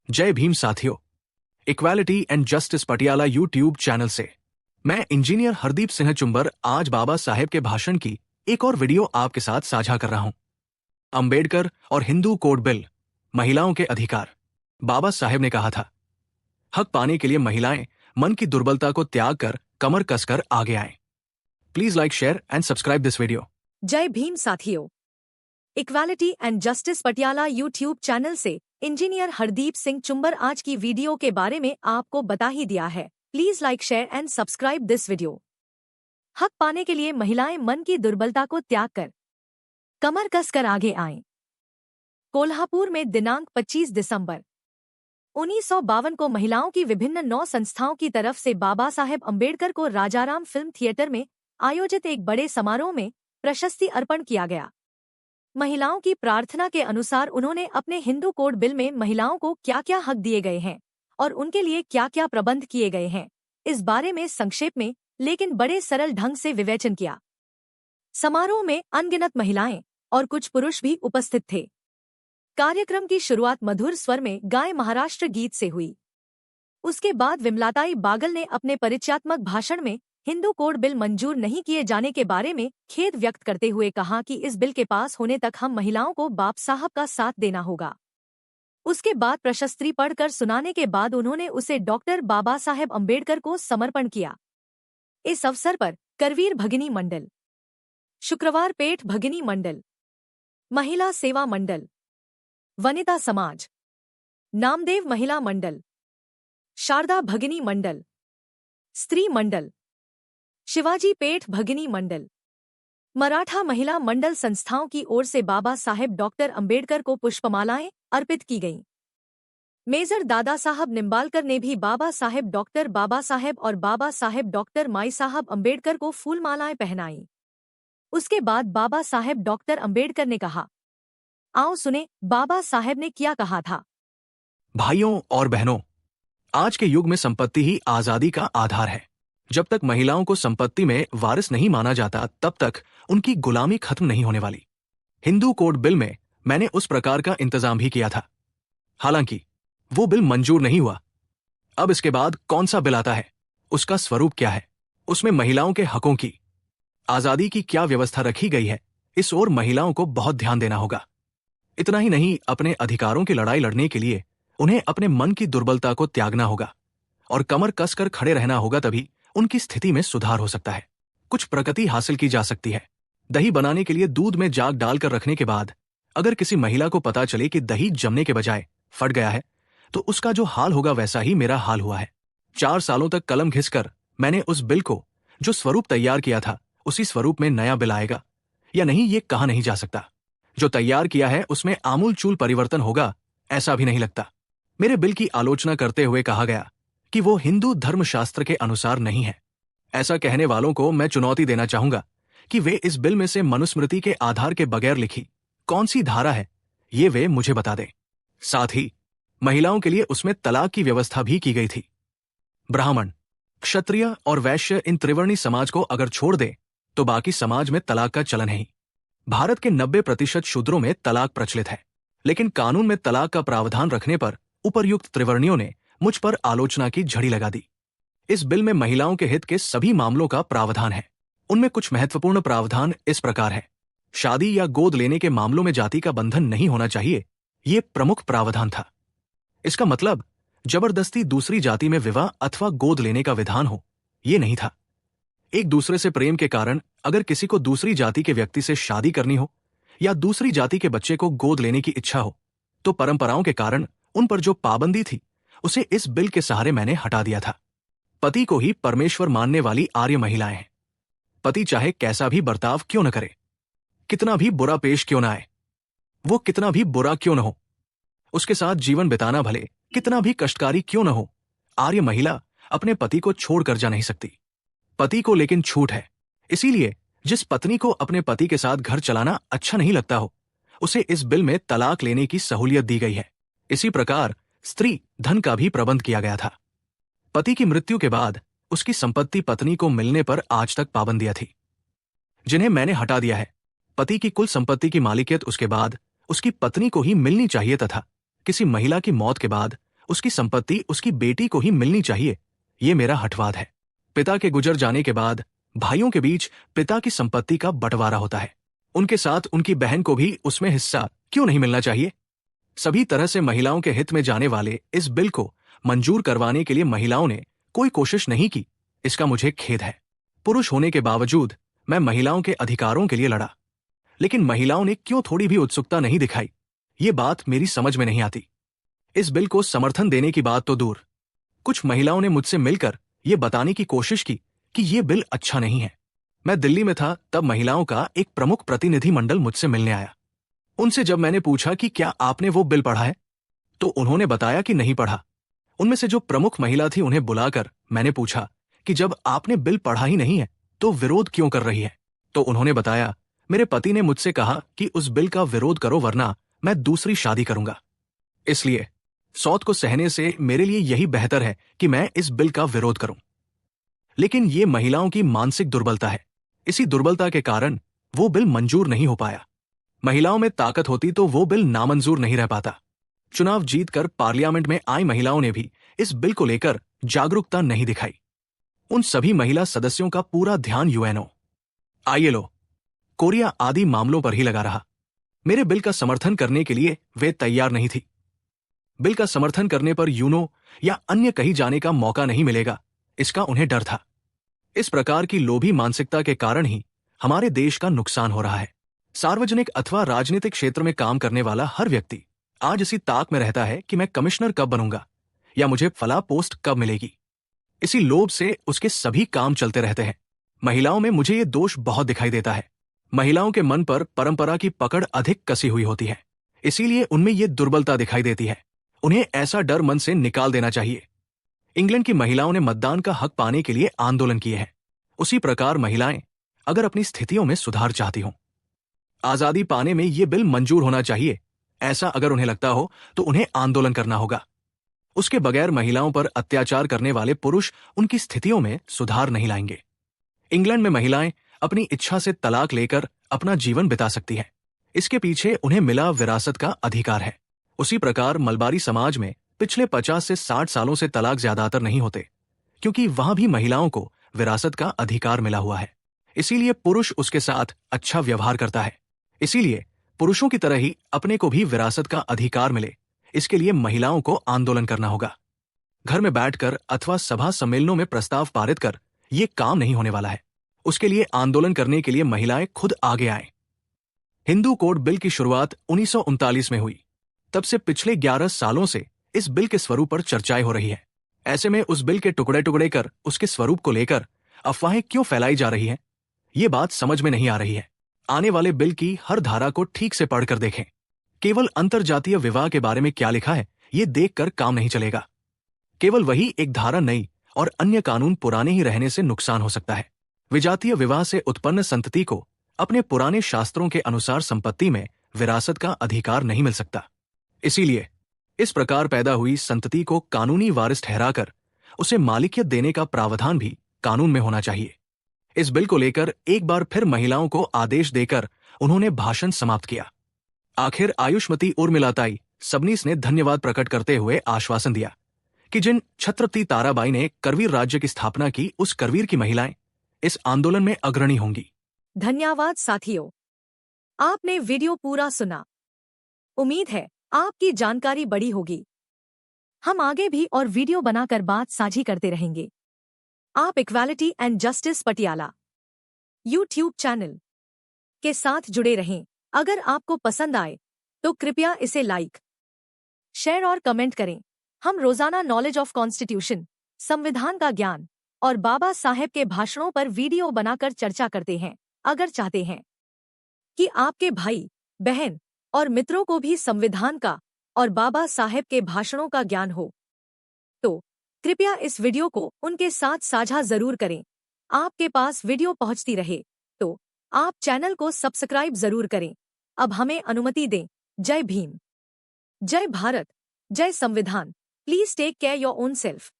जय भीम साथियों। Equality and justice Patiala YouTube channel से मैं इंजीनियर हरदीप सिंह चुंबर आज बाबा साहेब के भाषण की एक और वीडियो आपके साथ साझा कर रहा हूं। अंबेडकर और हिंदू कोड बिल, महिलाओं के अधिकार। बाबा साहेब ने कहा था, हक पाने के लिए महिलाएं मन की दुर्बलता को त्याग कर कमर कसकर आगे आएं। Please like, share and subscribe this video. जय भीम साथियों। Equality and justice Patiala YouTube channel से इंजीनियर हरदीप सिंह चुंबर आज की वीडियो के बारे में आपको बता ही दिया है। Please like, share and subscribe this video. हक पाने के लिए महिलाएं मन की दुर्बलता को त्याग कर कमर कसकर आगे आएं। कोल्हापुर में दिनांक 25 दिसंबर 1952 को महिलाओं की विभिन्न 9 संस्थाओं की तरफ से बाबा साहेब अंबेडकर को राजाराम फिल्म थिएटर में आयोजित एक बड़े समारोह में प्रशस्ति अर्पण किया गया। महिलाओं की प्रार्थना के अनुसार उन्होंने अपने हिंदू कोड बिल में महिलाओं को क्या क्या हक दिए गए हैं और उनके लिए क्या क्या प्रबंध किए गए हैं, इस बारे में संक्षेप में लेकिन बड़े सरल ढंग से विवेचन किया। समारोह में अनगिनत महिलाएं और कुछ पुरुष भी उपस्थित थे। कार्यक्रम की शुरुआत मधुर स्वर में गाए महाराष्ट्र गीत से हुई। उसके बाद विमलाताई बागल ने अपने परिचयात्मक भाषण में हिंदू कोड बिल मंजूर नहीं किए जाने के बारे में खेद व्यक्त करते हुए कहा कि इस बिल के पास होने तक हम महिलाओं को बाप साहब का साथ देना होगा। उसके बाद प्रशस्ति पढ़कर सुनाने के बाद उन्होंने उसे डॉक्टर बाबा साहेब अंबेडकर को समर्पण किया। इस अवसर पर करवीर भगिनी मंडल, शुक्रवार पेठ भगिनी मंडल, महिला सेवा मंडल, वनिता समाज, नामदेव महिला मंडल, शारदा भगिनी मंडल, स्त्री मंडल, शिवाजी पेठ भगिनी मंडल, मराठा महिला मंडल संस्थाओं की ओर से बाबा साहेब डॉक्टर अंबेडकर को पुष्पमालाएं अर्पित की गईं। मेजर दादा साहब निम्बालकर ने भी बाबा साहेब और बाबा साहेब डॉक्टर माई साहब अंबेडकर को फूलमालाएं पहनाईं। उसके बाद बाबा साहेब डॉक्टर अंबेडकर ने कहा, आओ सुने बाबा साहेब ने क्या कहा था। भाइयों और बहनों, आज के युग में संपत्ति ही आजादी का आधार है। जब तक महिलाओं को संपत्ति में वारिस नहीं माना जाता तब तक उनकी गुलामी खत्म नहीं होने वाली। हिंदू कोड बिल में मैंने उस प्रकार का इंतजाम भी किया था। हालांकि वो बिल मंजूर नहीं हुआ। अब इसके बाद कौन सा बिल आता है, उसका स्वरूप क्या है, उसमें महिलाओं के हकों की, आजादी की क्या व्यवस्था रखी गई है, इस ओर महिलाओं को बहुत ध्यान देना होगा। इतना ही नहीं, अपने अधिकारों की लड़ाई लड़ने के लिए उन्हें अपने मन की दुर्बलता को त्यागना होगा और कमर कसकर खड़े रहना होगा, तभी उनकी स्थिति में सुधार हो सकता है, कुछ प्रगति हासिल की जा सकती है। दही बनाने के लिए दूध में जाग डालकर रखने के बाद अगर किसी महिला को पता चले कि दही जमने के बजाय फट गया है तो उसका जो हाल होगा वैसा ही मेरा हाल हुआ है। 4 सालों तक कलम घिसकर मैंने उस बिल को जो स्वरूप तैयार किया था उसी स्वरूप में नया बिल आएगा या नहीं ये कहा नहीं जा सकता। जो तैयार किया है उसमें आमूलचूल परिवर्तन होगा ऐसा भी नहीं लगता। मेरे बिल की आलोचना करते हुए कहा गया कि वो हिंदू धर्मशास्त्र के अनुसार नहीं है। ऐसा कहने वालों को मैं चुनौती देना चाहूंगा कि वे इस बिल में से मनुस्मृति के आधार के बगैर लिखी कौन सी धारा है ये वे मुझे बता दें। साथ ही महिलाओं के लिए उसमें तलाक की व्यवस्था भी की गई थी। ब्राह्मण, क्षत्रिय और वैश्य इन त्रिवर्णी समाज को अगर छोड़ दे तो बाकी समाज में तलाक का चलन है ही। भारत के 90% शूद्रों में तलाक प्रचलित है, लेकिन कानून में तलाक का प्रावधान रखने पर उपर्युक्त त्रिवर्णियों ने मुझ पर आलोचना की झड़ी लगा दी। इस बिल में महिलाओं के हित के सभी मामलों का प्रावधान है। उनमें कुछ महत्वपूर्ण प्रावधान इस प्रकार है। शादी या गोद लेने के मामलों में जाति का बंधन नहीं होना चाहिए, ये प्रमुख प्रावधान था। इसका मतलब जबरदस्ती दूसरी जाति में विवाह अथवा गोद लेने का विधान हो, ये नहीं था। एक दूसरे से प्रेम के कारण अगर किसी को दूसरी जाति के व्यक्ति से शादी करनी हो या दूसरी जाति के बच्चे को गोद लेने की इच्छा हो तो परंपराओं के कारण उन पर जो पाबंदी थी उसे इस बिल के सहारे मैंने हटा दिया था। पति को ही परमेश्वर मानने वाली आर्य महिलाएं हैं। पति चाहे कैसा भी बर्ताव क्यों न करे, कितना भी बुरा पेश क्यों न आए, वो कितना भी बुरा क्यों न हो, उसके साथ जीवन बिताना भले कितना भी कष्टकारी क्यों न हो, आर्य महिला अपने पति को छोड़कर जा नहीं सकती। पति को लेकिन छूट है। इसीलिए जिस पत्नी को अपने पति के साथ घर चलाना अच्छा नहीं लगता हो उसे इस बिल में तलाक लेने की सहूलियत दी गई है। इसी प्रकार स्त्री धन का भी प्रबंध किया गया था। पति की मृत्यु के बाद उसकी संपत्ति पत्नी को मिलने पर आज तक पाबंदियां थी, जिन्हें मैंने हटा दिया है। पति की कुल संपत्ति की मालिकियत उसके बाद उसकी पत्नी को ही मिलनी चाहिए तथा किसी महिला की मौत के बाद उसकी संपत्ति उसकी बेटी को ही मिलनी चाहिए, ये मेरा हठवाद है। पिता के गुजर जाने के बाद भाइयों के बीच पिता की संपत्ति का बंटवारा होता है, उनके साथ उनकी बहन को भी उसमें हिस्सा क्यों नहीं मिलना चाहिए? सभी तरह से महिलाओं के हित में जाने वाले इस बिल को मंजूर करवाने के लिए महिलाओं ने कोई कोशिश नहीं की, इसका मुझे खेद है। पुरुष होने के बावजूद मैं महिलाओं के अधिकारों के लिए लड़ा, लेकिन महिलाओं ने क्यों थोड़ी भी उत्सुकता नहीं दिखाई, ये बात मेरी समझ में नहीं आती। इस बिल को समर्थन देने की बात तो दूर, कुछ महिलाओं ने मुझसे मिलकर यह बताने की कोशिश की कि यह बिल अच्छा नहीं है। मैं दिल्ली में था तब महिलाओं का एक प्रमुख प्रतिनिधि मंडल मुझसे मिलने आया। उनसे जब मैंने पूछा कि क्या आपने वो बिल पढ़ा है, तो उन्होंने बताया कि नहीं पढ़ा। उनमें से जो प्रमुख महिला थी उन्हें बुलाकर मैंने पूछा कि जब आपने बिल पढ़ा ही नहीं है तो विरोध क्यों कर रही है? तो उन्होंने बताया, मेरे पति ने मुझसे कहा कि उस बिल का विरोध करो वरना मैं दूसरी शादी करूंगा। इसलिए सौत को सहने से मेरे लिए यही बेहतर है कि मैं इस बिल का विरोध करूं। लेकिन ये महिलाओं की मानसिक दुर्बलता है, इसी दुर्बलता के कारण वो बिल मंजूर नहीं हो पाया। महिलाओं में ताकत होती तो वो बिल नामंजूर नहीं रह पाता। चुनाव जीतकर पार्लियामेंट में आई महिलाओं ने भी इस बिल को लेकर जागरूकता नहीं दिखाई। उन सभी महिला सदस्यों का पूरा ध्यान यूएनओ, आईएलओ, कोरिया आदि मामलों पर ही लगा रहा। मेरे बिल का समर्थन करने के लिए वे तैयार नहीं थी। बिल का समर्थन करने पर यूनो या अन्य कहीं जाने का मौका नहीं मिलेगा, इसका उन्हें डर था। इस प्रकार की लोभी मानसिकता के कारण ही हमारे देश का नुकसान हो रहा है। सार्वजनिक अथवा राजनीतिक क्षेत्र में काम करने वाला हर व्यक्ति आज इसी ताक में रहता है कि मैं कमिश्नर कब बनूंगा या मुझे फला पोस्ट कब मिलेगी। इसी लोभ से उसके सभी काम चलते रहते हैं। महिलाओं में मुझे ये दोष बहुत दिखाई देता है। महिलाओं के मन पर परंपरा की पकड़ अधिक कसी हुई होती है, इसीलिए उनमें ये दुर्बलता दिखाई देती है। उन्हें ऐसा डर मन से निकाल देना चाहिए। इंग्लैंड की महिलाओं ने मतदान का हक पाने के लिए आंदोलन किए हैं। उसी प्रकार महिलाएं अगर अपनी स्थितियों में सुधार चाहती हों, आजादी पाने में ये बिल मंजूर होना चाहिए, ऐसा अगर उन्हें लगता हो तो उन्हें आंदोलन करना होगा। उसके बगैर महिलाओं पर अत्याचार करने वाले पुरुष उनकी स्थितियों में सुधार नहीं लाएंगे। इंग्लैंड में महिलाएं अपनी इच्छा से तलाक लेकर अपना जीवन बिता सकती हैं। इसके पीछे उन्हें मिला विरासत का अधिकार है। उसी प्रकार मलबारी समाज में पिछले 50 से 60 सालों से तलाक ज्यादातर नहीं होते, क्योंकि वहां भी महिलाओं को विरासत का अधिकार मिला हुआ है। इसीलिए पुरुष उसके साथ अच्छा व्यवहार करता है। इसीलिए पुरुषों की तरह ही अपने को भी विरासत का अधिकार मिले, इसके लिए महिलाओं को आंदोलन करना होगा। घर में बैठकर अथवा सभा सम्मेलनों में प्रस्ताव पारित कर ये काम नहीं होने वाला है। उसके लिए आंदोलन करने के लिए महिलाएं खुद आगे आएं। हिंदू कोड बिल की शुरुआत 1939 में हुई। तब से पिछले 11 सालों से इस बिल के स्वरूप पर चर्चाएं हो रही है। ऐसे में उस बिल के टुकड़े टुकड़े कर उसके स्वरूप को लेकर अफवाहें क्यों फैलाई जा रही हैं, ये बात समझ में नहीं आ रही है। आने वाले बिल की हर धारा को ठीक से पढ़कर देखें। केवल अंतरजातीय विवाह के बारे में क्या लिखा है ये देखकर काम नहीं चलेगा। केवल वही एक धारा नई और अन्य कानून पुराने ही रहने से नुकसान हो सकता है। विजातीय विवाह से उत्पन्न संतति को अपने पुराने शास्त्रों के अनुसार संपत्ति में विरासत का अधिकार नहीं मिल सकता। इसीलिए इस प्रकार पैदा हुई संतति को कानूनी वारिस ठहराकर उसे मालिकियत देने का प्रावधान भी कानून में होना चाहिए। इस बिल को लेकर एक बार फिर महिलाओं को आदेश देकर उन्होंने भाषण समाप्त किया। आखिर आयुष्मती उर्मिलाताई सबनीस ने धन्यवाद प्रकट करते हुए आश्वासन दिया कि जिन छत्रपति ताराबाई ने करवीर राज्य की स्थापना की, उस करवीर की महिलाएं इस आंदोलन में अग्रणी होंगी। धन्यवाद साथियों, आपने वीडियो पूरा सुना। उम्मीद है आपकी जानकारी बड़ी होगी। हम आगे भी और वीडियो बनाकर बात साझी करते रहेंगे। आप equality and justice Patiala YouTube channel के साथ जुड़े रहें। अगर आपको पसंद आए तो कृपया इसे लाइक, शेयर और कमेंट करें। हम रोजाना नॉलेज ऑफ कॉन्स्टिट्यूशन, संविधान का ज्ञान और बाबा साहेब के भाषणों पर वीडियो बनाकर चर्चा करते हैं। अगर चाहते हैं कि आपके भाई, बहन और मित्रों को भी संविधान का और बाबा साहेब के भाषणों का ज्ञान हो, तो कृपया इस वीडियो को उनके साथ साझा जरूर करें। आपके पास वीडियो पहुंचती रहे तो आप चैनल को सब्सक्राइब जरूर करें। अब हमें अनुमति दें। जय भीम, जय भारत, जय संविधान। Please take care your own self.